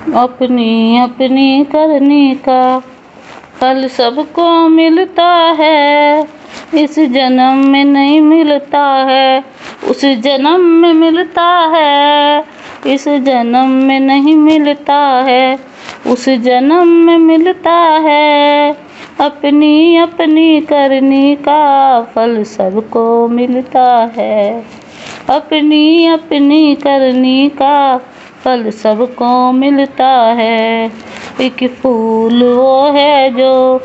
अपनी अपनी करनी का फल सबको मिलता है। इस जन्म में नहीं मिलता है, उस जन्म में मिलता है। इस जन्म में नहीं मिलता है, उस जन्म में मिलता है। अपनी अपनी करनी का फल सबको मिलता है। अपनी अपनी करनी का फल सबको मिलता है। एक फूल वो है जो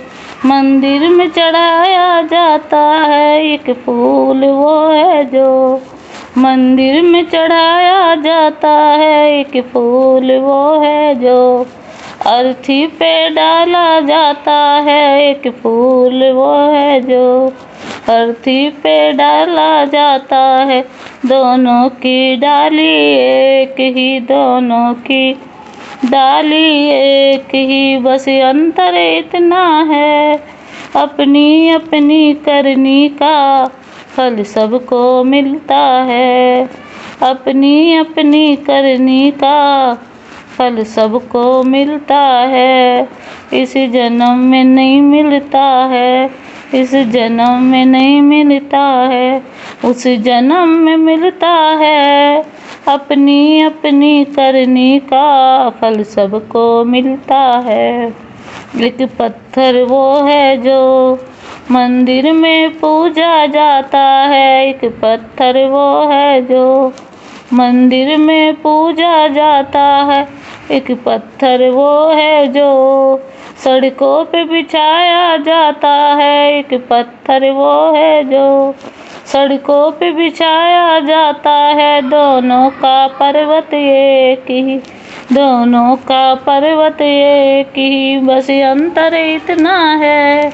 मंदिर में चढ़ाया जाता है। एक फूल वो है जो मंदिर में चढ़ाया जाता है। एक फूल वो है जो अर्थी पे डाला जाता है। एक फूल वो है जो अर्थी पे डाला जाता है। दोनों की डाली एक ही, दोनों की डाली एक ही, बस अंतर इतना है। अपनी अपनी करनी का फल सबको मिलता है। अपनी अपनी करनी का फल सबको मिलता है। इस जन्म में नहीं मिलता है, इस जन्म में नहीं मिलता है, उस जन्म में मिलता है। अपनी अपनी करनी का फल सबको मिलता है। एक पत्थर वो है जो मंदिर में पूजा जाता है। एक पत्थर वो है जो मंदिर में पूजा जाता है। एक पत्थर वो है जो सड़कों पे बिछाया जाता है। एक पत्थर वो है जो सड़कों पे बिछाया जाता है। दोनों का पर्वत एक ही, दोनों का पर्वत एक ही, बस अंतर इतना है।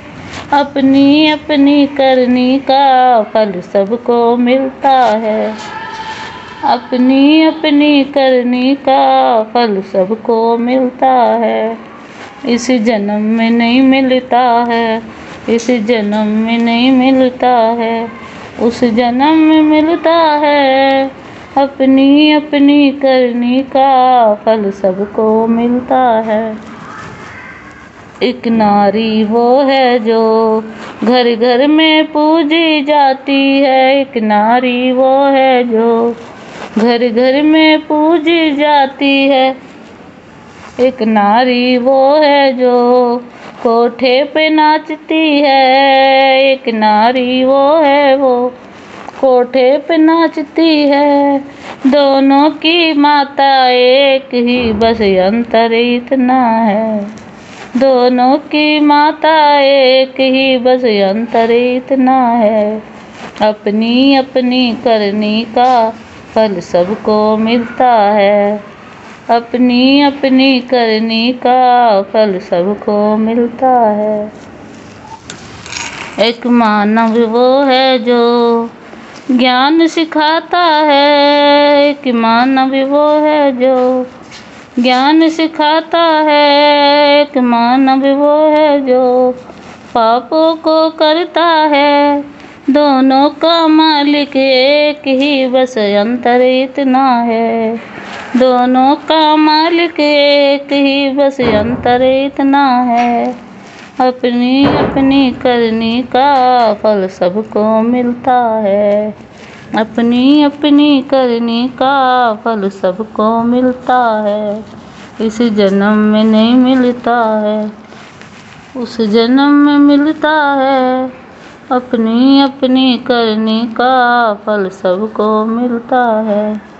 अपनी अपनी करनी का फल सबको मिलता है। अपनी अपनी करनी का फल सबको मिलता है। इस जन्म में नहीं मिलता है, इस जन्म में नहीं मिलता है, उस जन्म में मिलता है। अपनी अपनी करनी का फल सबको मिलता है। एक नारी वो है जो घर घर में पूजी जाती है। एक नारी वो है जो घर घर में पूजी जाती है। एक नारी वो है जो कोठे पे नाचती है। एक नारी वो है वो कोठे पे नाचती है। दोनों की माता एक ही, बस अंतर इतना है। दोनों की माता एक ही, बस अंतर इतना है। अपनी अपनी करनी का फल सबको मिलता है। अपनी अपनी करनी का फल सबको मिलता है। एक मानव वो है जो ज्ञान सिखाता है। एक मानव वो है जो ज्ञान सिखाता है। एक मानव वो है जो पापों को करता है। दोनों का मालिक एक ही, बस अंतर इतना है। दोनों का मालिक एक ही, बस अंतर इतना है। अपनी अपनी करनी का फल सबको मिलता है। अपनी अपनी करनी का फल सबको मिलता है। इस जन्म में नहीं मिलता है, उस जन्म में मिलता है। अपनी अपनी करनी का फल सबको मिलता है।